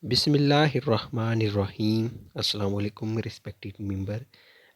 बिस्मिल्लाहिर्रहमानिर्रहीम। अस्सलाम वालेकुम रिस्पेक्टेड मेंबर।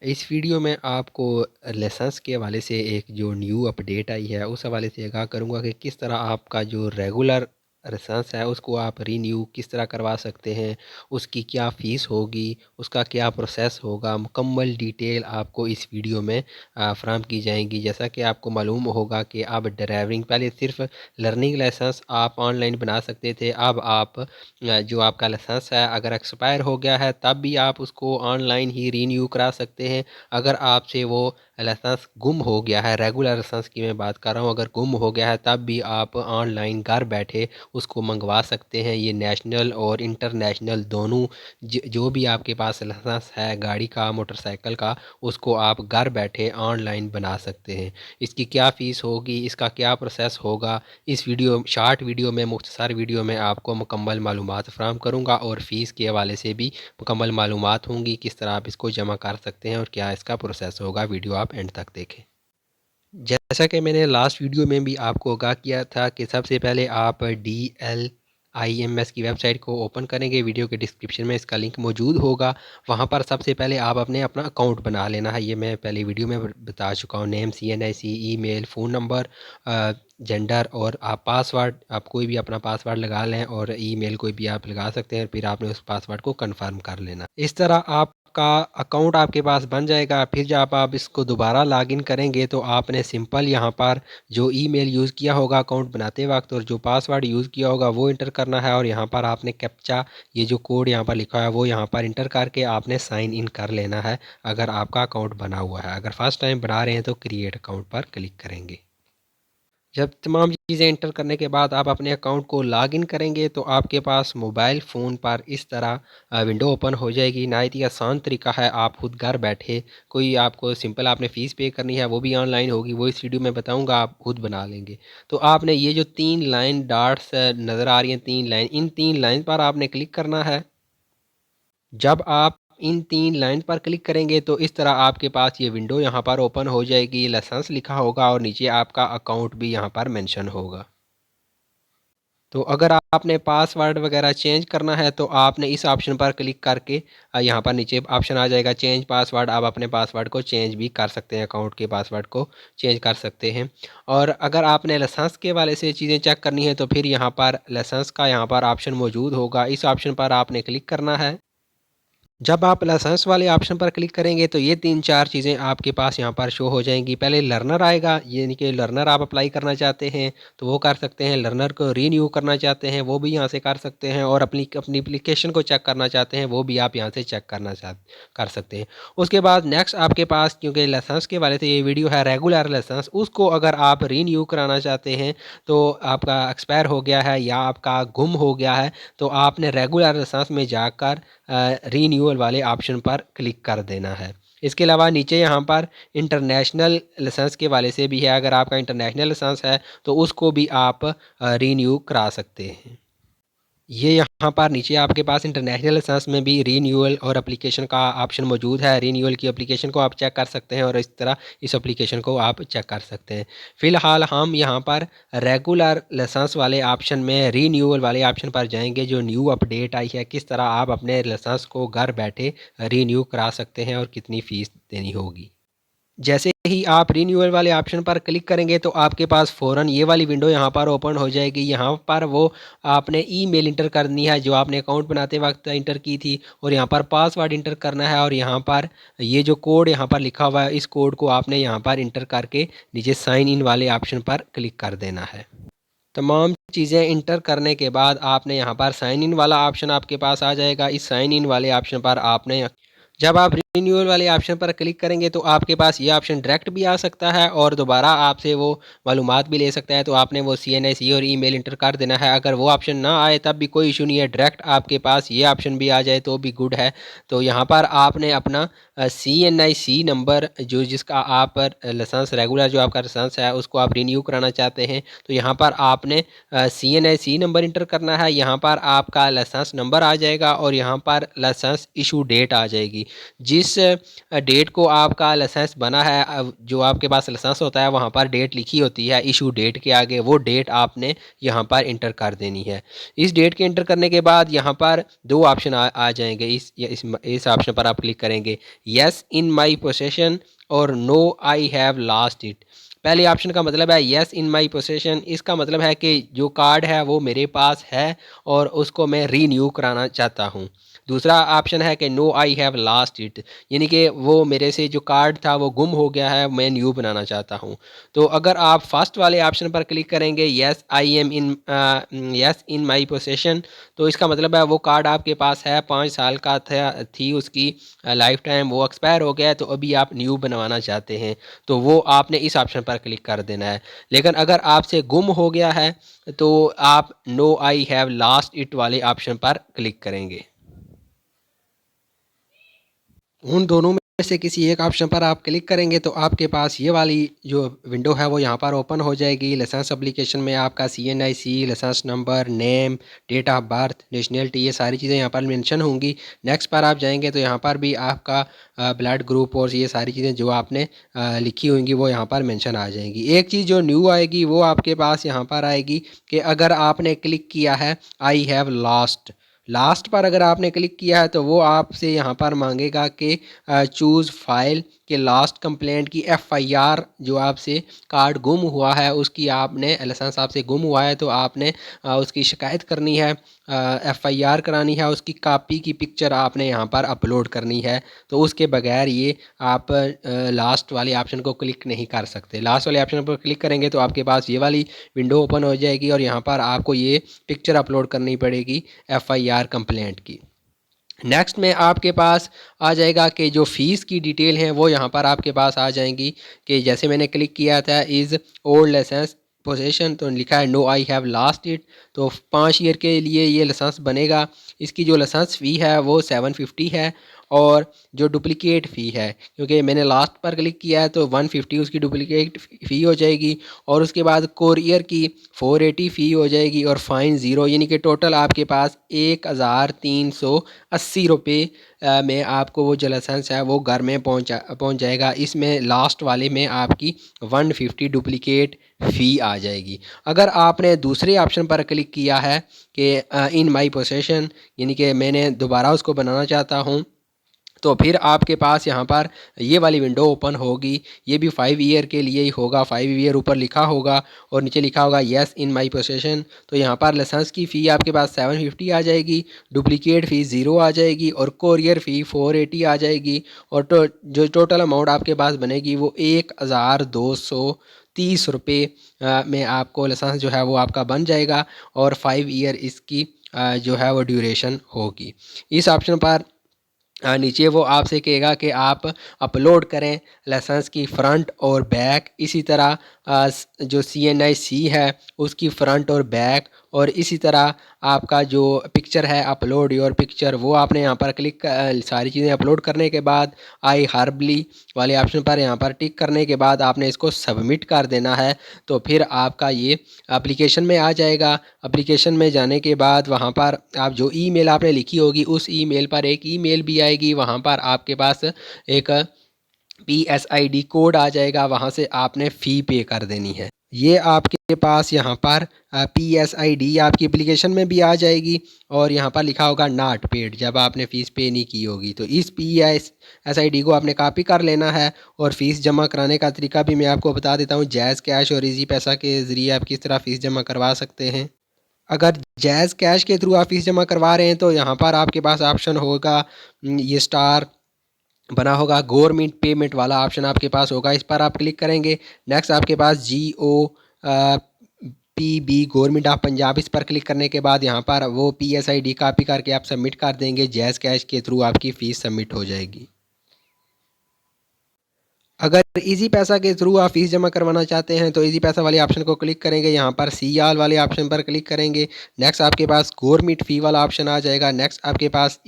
इस वीडियो में आपको लाइसेंस के हवाले से एक जो न्यू अपडेट आई है उस हवाले से आगाह करूँगा कि किस तरह आपका जो रेगुलर लाइसेंस है उसको आप रीन्यू किस तरह करवा सकते हैं, उसकी क्या फ़ीस होगी, उसका क्या प्रोसेस होगा, मुकम्मल डिटेल आपको इस वीडियो में फ़राहम की जाएंगी। जैसा कि आपको मालूम होगा कि अब ड्राइविंग पहले सिर्फ लर्निंग लाइसेंस आप ऑनलाइन बना सकते थे, अब आप जो आपका लाइसेंस है अगर एक्सपायर हो गया है तब भी आप उसको ऑनलाइन ही रीन्यू करा सकते हैं। अगर आपसे वो लाइसेंस गुम हो गया है, रेगुलर लाइसेंस की मैं बात कर रहा हूँ, अगर गुम हो गया है तब भी आप ऑनलाइन घर बैठे उसको मंगवा सकते हैं। ये नेशनल और इंटरनेशनल दोनों जो भी आपके पास लाइसेंस है गाड़ी का, मोटरसाइकिल का, उसको आप घर बैठे ऑनलाइन बना सकते हैं। इसकी क्या फ़ीस होगी, इसका क्या प्रोसेस होगा, इस वीडियो शॉर्ट वीडियो में, मुख्तसर वीडियो में आपको मुकम्मल मालूमात फ़राहम करूँगा और फ़ीस के हवाले से भी मुकम्मल मालूमात होंगी, किस तरह आप इसको जमा कर सकते हैं और क्या इसका प्रोसेस होगा। वीडियो आप एंड तक देखें। जैसा कि मैंने लास्ट वीडियो में भी आपको आगाह किया था कि सबसे पहले आप DLIMS की वेबसाइट को ओपन करेंगे। वीडियो के डिस्क्रिप्शन में इसका लिंक मौजूद होगा। वहाँ पर सबसे पहले आप अपना अकाउंट बना लेना है। ये मैं पहले वीडियो में बता चुका हूँ। Name, CNIC, email, phone number, gender और आप पासवर्ड, आप कोई भी अपना पासवर्ड लगा लें और ईमेल कोई भी आप लगा सकते हैं। फिर आपने उस पासवर्ड को कन्फर्म कर लेना। इस तरह आपका अकाउंट आपके पास बन जाएगा। फिर जब आप इसको दोबारा लॉगिन करेंगे तो आपने सिंपल यहाँ पर जो ईमेल यूज़ किया होगा अकाउंट बनाते वक्त और जो पासवर्ड यूज़ किया होगा वो इंटर करना है और यहाँ पर आपने कैप्चा, ये जो कोड यहाँ पर लिखा है वो यहाँ पर इंटर करके आपने साइन इन कर लेना है अगर आपका अकाउंट बना हुआ है। अगर फर्स्ट टाइम बना रहे हैं तो क्रिएट अकाउंट पर क्लिक करेंगे। जब तमाम चीज़ें इंटर करने के बाद आप अपने अकाउंट को लॉगिन करेंगे तो आपके पास मोबाइल फ़ोन पर इस तरह विंडो ओपन हो जाएगी। नहायत ही आसान तरीका है, आप खुद घर बैठे, कोई आपको सिंपल आपने फ़ीस पे करनी है वो भी ऑनलाइन होगी, वो इस वीडियो में बताऊंगा, आप खुद बना लेंगे। तो आपने ये जो 3 लाइन डॉट्स नज़र आ रही हैं, 3 लाइन, इन 3 लाइन पर आपने क्लिक करना है। जब आप इन 3 लाइन पर क्लिक करेंगे तो इस तरह आपके पास ये विंडो यहाँ पर ओपन हो जाएगी। लाइसेंस लिखा होगा और नीचे आपका अकाउंट भी यहाँ पर मेंशन होगा। तो अगर आपने पासवर्ड वगैरह चेंज करना है तो आपने इस ऑप्शन पर क्लिक करके यहाँ पर नीचे ऑप्शन आ जाएगा चेंज पासवर्ड। आप अपने पासवर्ड को चेंज भी कर सकते हैं, अकाउंट के पासवर्ड को चेंज कर सकते हैं। और अगर आपने लाइसेंस के वाले से चीज़ें चेक करनी है तो फिर यहाँ पर लाइसेंस का यहाँ पर ऑप्शन मौजूद होगा। इस ऑप्शन पर आपने क्लिक करना है। जब आप लाइसेंस वाले ऑप्शन पर क्लिक करेंगे तो ये 3-4 चीज़ें आपके पास यहाँ पर शो हो जाएंगी। पहले लर्नर आएगा, यानी कि लर्नर आप अप्लाई करना चाहते हैं तो वो कर सकते हैं। लर्नर को रीन्यू करना चाहते हैं वो भी यहाँ से कर सकते हैं और अपनी एप्लीकेशन को चेक करना चाहते हैं वो भी आप यहाँ से चेक कर सकते हैं। उसके बाद नेक्स्ट आपके पास, क्योंकि लाइसेंस के वाले से ये वीडियो है, रेगुलर लाइसेंस, उसको अगर आप रीन्यू कराना चाहते हैं तो आपका एक्सपायर हो गया है या आपका गुम हो गया है तो आपने रेगुलर लाइसेंस में जाकर रीन्यूअल वाले ऑप्शन पर क्लिक कर देना है। इसके अलावा नीचे यहाँ पर इंटरनेशनल लाइसेंस के वाले से भी है। अगर आपका इंटरनेशनल लाइसेंस है तो उसको भी आप रीन्यू करा सकते हैं। ये यहाँ पर नीचे आपके पास इंटरनेशनल लाइसेंस में भी रीन्यूअल और एप्लीकेशन का ऑप्शन मौजूद है। रीन्यूअल की एप्लीकेशन को आप चेक कर सकते हैं और इस तरह इस एप्लीकेशन को आप चेक कर सकते हैं। फ़िलहाल हम यहाँ पर रेगुलर लाइसेंस वाले ऑप्शन में रीन्यूअल वाले ऑप्शन पर जाएंगे। जो न्यू अपडेट आई है, किस तरह आप अपने लाइसेंस को घर बैठे रीन्यू करा सकते हैं और कितनी फ़ीस देनी होगी। जैसे ही आप रीन्यूअल वाले ऑप्शन पर क्लिक करेंगे तो आपके पास फ़ौरन ये वाली विंडो यहाँ पर ओपन हो जाएगी। यहाँ पर वो आपने ईमेल इंटर करनी है जो आपने अकाउंट बनाते वक्त इंटर की थी और यहाँ पर पासवर्ड इंटर करना है और यहाँ पर ये जो कोड यहाँ पर लिखा हुआ है इस कोड को आपने यहाँ पर इंटर करके नीचे साइन इन वाले ऑप्शन पर क्लिक कर देना है। तमाम चीज़ें इंटर करने के बाद आपने यहाँ पर साइन इन वाला ऑप्शन आपके पास आ जाएगा। इस साइन इन वाले ऑप्शन पर आपने, जब आप रिन्यूअल वाले ऑप्शन पर क्लिक करेंगे तो आपके पास ये ऑप्शन डायरेक्ट भी आ सकता है और दोबारा आपसे वो मालूमात भी ले सकता है। तो आपने वो CNIC और ईमेल इंटर कर देना है। अगर वो ऑप्शन ना आए तब भी कोई इशू नहीं है, डायरेक्ट आपके पास ये ऑप्शन भी आ जाए तो भी गुड है। तो यहाँ पर आपने अपना CNIC नंबर, जो जिसका आप लाइसेंस, रेगुलर जो आपका लाइसेंस है उसको आप रिन्यू कराना चाहते हैं तो यहाँ पर आपने CNIC नंबर इंटर करना है। यहाँ पर आपका लाइसेंस नंबर आ जाएगा और यहाँ पर लाइसेंस इशू डेट आ जाएगी। जिस जिस डेट को आपका लाइसेंस बना है, जो आपके पास लाइसेंस होता है वहाँ पर डेट लिखी होती है इशू डेट के आगे, वो डेट आपने यहाँ पर इंटर कर देनी है। इस डेट के इंटर करने के बाद यहाँ पर दो ऑप्शन आ जाएंगे। इस ऑप्शन पर आप क्लिक करेंगे, येस इन माई पोसेशन और no I have lost it. पहले ऑप्शन का मतलब है येस इन माई पोसेशन, इसका मतलब है कि जो कार्ड है वो मेरे पास है और उसको मैं रीन्यू कराना चाहता हूँ। दूसरा ऑप्शन है कि no I have lost it, यानी कि वो मेरे से जो कार्ड था वो गुम हो गया है, मैं न्यू बनाना चाहता हूँ। तो अगर आप फर्स्ट वाले ऑप्शन पर क्लिक करेंगे, येस इन माई पोसेशन, तो इसका मतलब है वो कार्ड आपके पास है, 5 साल का थी उसकी लाइफ टाइम, वो एक्सपायर हो गया है, तो अभी आप न्यू बनवाना चाहते हैं, तो वो आपने इस ऑप्शन पर क्लिक कर देना है। लेकिन अगर आपसे गुम हो गया है तो आप no I have lost it वाले ऑप्शन पर क्लिक करेंगे। उन दोनों में से किसी एक ऑप्शन पर आप क्लिक करेंगे तो आपके पास ये वाली जो विंडो है वो यहाँ पर ओपन हो जाएगी। लाइसेंस एप्लीकेशन में आपका CNIC, licence number, name, date of birth, nationality, ये सारी चीज़ें यहाँ पर मेंशन होंगी। नेक्स्ट पर आप जाएंगे तो यहाँ पर भी आपका ब्लड ग्रुप और ये सारी चीज़ें जो आपने लिखी होंगी वो यहाँ पर मेंशन आ जाएंगी। एक चीज़ जो न्यू आएगी वो आपके पास यहाँ पर आएगी कि अगर आपने क्लिक किया है आई हैव लास्ट पर अगर आपने क्लिक किया है तो वो आपसे यहाँ पर मांगेगा कि चूज़ फाइल के लास्ट कंप्लेंट की FIR, जो आपसे कार्ड गुम हुआ है उसकी, आपने लाइसेंस आपसे गुम हुआ है तो आपने उसकी शिकायत करनी है, FIR करानी है, उसकी कॉपी की पिक्चर आपने यहाँ पर अपलोड करनी है। तो उसके बगैर ये आप लास्ट वाले ऑप्शन को क्लिक नहीं कर सकते। लास्ट वाले ऑप्शन पर क्लिक करेंगे तो आपके पास ये वाली विंडो ओपन हो जाएगी और यहाँ पर आपको ये पिक्चर अपलोड करनी पड़ेगी FIR कंप्लेंट की। नेक्स्ट में आपके पास आ जाएगा कि जो फ़ीस की डिटेल हैं वो यहाँ पर आपके पास आ जाएंगी कि जैसे मैंने क्लिक किया था इज़ ओल्ड लाइसेंस पोजेशन, तो लिखा है no I have lost it, तो 5 ईयर के लिए ये लाइसेंस बनेगा। इसकी जो लाइसेंस फ़ी है वो 750 है और जो डुप्लिकेट फ़ी है, क्योंकि मैंने लास्ट पर क्लिक किया है तो 150 उसकी डुप्लिकेट फ़ी हो जाएगी और उसके बाद कोरियर की 480 फ़ी हो जाएगी और फ़ाइन ज़ीरो, यानी कि टोटल आपके पास 1380 रुपये में आपको वो जो लाइसेंस है वो घर में पहुंच जाएगा। इसमें लास्ट वाले में आपकी 150 डुप्लिकेट फ़ी आ जाएगी। अगर आपने दूसरे ऑप्शन पर क्लिक किया है कि इन माई पोसेशन, यानी कि मैंने दोबारा उसको बनाना चाहता हूँ, तो फिर आपके पास यहाँ पर ये वाली विंडो ओपन होगी। ये भी 5 ईयर के लिए ही होगा, 5 ईयर ऊपर लिखा होगा और नीचे लिखा होगा येस इन माई पोसेशन। तो यहाँ पर लाइसेंस की फ़ी आपके पास 750 आ जाएगी, डुप्लिकेट फ़ी 0 आ जाएगी और कोरियर फ़ी 480 आ जाएगी और जो टोटल अमाउंट आपके पास बनेगी वो 1230 रुपये में आपको लाइसेंस जो है वो आपका बन जाएगा और 5 ईयर इसकी जो है वो ड्यूरेशन होगी। इस ऑप्शन पर नीचे वो आपसे कहेगा कि आप अपलोड करें लाइसेंस की फ़्रंट और बैक, इसी तरह जो CNIC है उसकी फ़्रंट और बैक, और इसी तरह आपका जो पिक्चर है अपलोड योर पिक्चर, वो आपने यहाँ पर सारी चीज़ें अपलोड करने के बाद आई हर्बली वाले ऑप्शन पर यहाँ पर टिक करने के बाद आपने इसको सबमिट कर देना है। तो फिर आपका ये एप्लीकेशन में आ जाएगा। एप्लीकेशन में जाने के बाद वहाँ पर आप जो ईमेल आपने लिखी होगी उस ईमेल पर एक ईमेल भी आएगी, वहाँ पर आपके पास एक PSID कोड आ जाएगा, वहाँ से आपने फ़ी पे कर देनी है। ये आपके पास यहाँ पर PSID आपकी एप्लीकेशन में भी आ जाएगी और यहाँ पर लिखा होगा नॉट पेड, जब आपने फ़ीस पे नहीं की होगी। तो इस PSID को आपने कॉपी कर लेना है और फ़ीस जमा कराने का तरीका भी मैं आपको बता देता हूँ। जैज़ कैश और इजी पैसा के ज़रिए आप किस तरह फ़ीस जमा करवा सकते हैं। अगर जैज़ कैश के थ्रू आप फ़ीस जमा करवा रहे हैं तो यहाँ पर आपके पास ऑप्शन होगा, ये स्टार बना होगा, गवर्नमेंट पेमेंट वाला ऑप्शन आपके पास होगा, इस पर आप क्लिक करेंगे। नेक्स्ट आपके पास GOPB गवर्नमेंट ऑफ पंजाब, इस पर क्लिक करने के बाद यहाँ पर वो PSID कॉपी करके आप सबमिट कर देंगे। जैज़ कैश के थ्रू आपकी फ़ीस सबमिट हो जाएगी। अगर इजी पैसा के थ्रू आप फीस जमा करवाना चाहते हैं तो इजी पैसा वाले ऑप्शन को क्लिक करेंगे, यहाँ पर सी आल वाले ऑप्शन पर क्लिक करेंगे। नेक्स्ट आपके पास गवर्नमेंट फ़ी वाला ऑप्शन आ जाएगा। नेक्स्ट आपके पास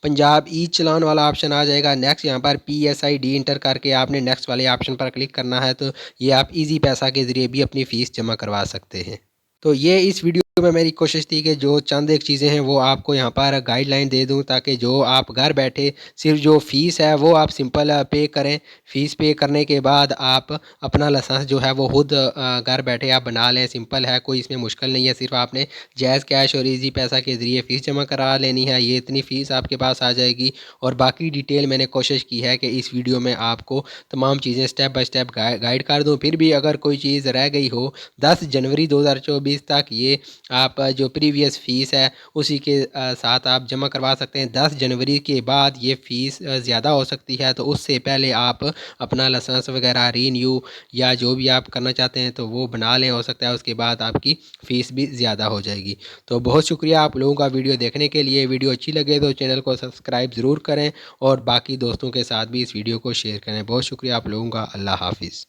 पंजाब ई चलान वाला ऑप्शन आ जाएगा। नेक्स्ट यहाँ पर PSID इंटर करके आपने नेक्स्ट वाले ऑप्शन पर क्लिक करना है, तो ये आप इजी पैसा के ज़रिए भी अपनी फ़ीस जमा करवा सकते हैं। तो ये इस वीडियो में मेरी कोशिश थी कि जो चंद एक चीज़ें हैं वो आपको यहाँ पर गाइडलाइन दे दूँ, ताकि जो आप घर बैठे सिर्फ जो फ़ीस है वो आप सिंपल पे करें। फ़ीस पे करने के बाद आप अपना लाइसेंस जो है वो खुद घर बैठे आप बना लें। सिंपल है, कोई इसमें मुश्किल नहीं है। सिर्फ आपने जैज़ कैश और ईज़ी पैसा के ज़रिए फ़ीस जमा करा लेनी है। ये इतनी फ़ीस आपके पास आ जाएगी और बाकी डिटेल मैंने कोशिश की है कि इस वीडियो में आपको तमाम चीज़ें स्टेप बाय स्टेप गाइड कर दूँ। फिर भी अगर कोई चीज़ रह गई हो 10 जनवरी 2024 तक ये आप जो प्रीवियस फ़ीस है उसी के साथ आप जमा करवा सकते हैं। 10 जनवरी के बाद ये फ़ीस ज़्यादा हो सकती है, तो उससे पहले आप अपना लाइसेंस वगैरह रीन्यू या जो भी आप करना चाहते हैं तो वो बना लें। हो सकता है उसके बाद आपकी फ़ीस भी ज़्यादा हो जाएगी। तो बहुत शुक्रिया आप लोगों का वीडियो देखने के लिए। वीडियो अच्छी लगे तो चैनल को सब्सक्राइब ज़रूर करें और बाकी दोस्तों के साथ भी इस वीडियो को शेयर करें। बहुत शुक्रिया आप लोगों का। अल्लाह हाफ़िज़।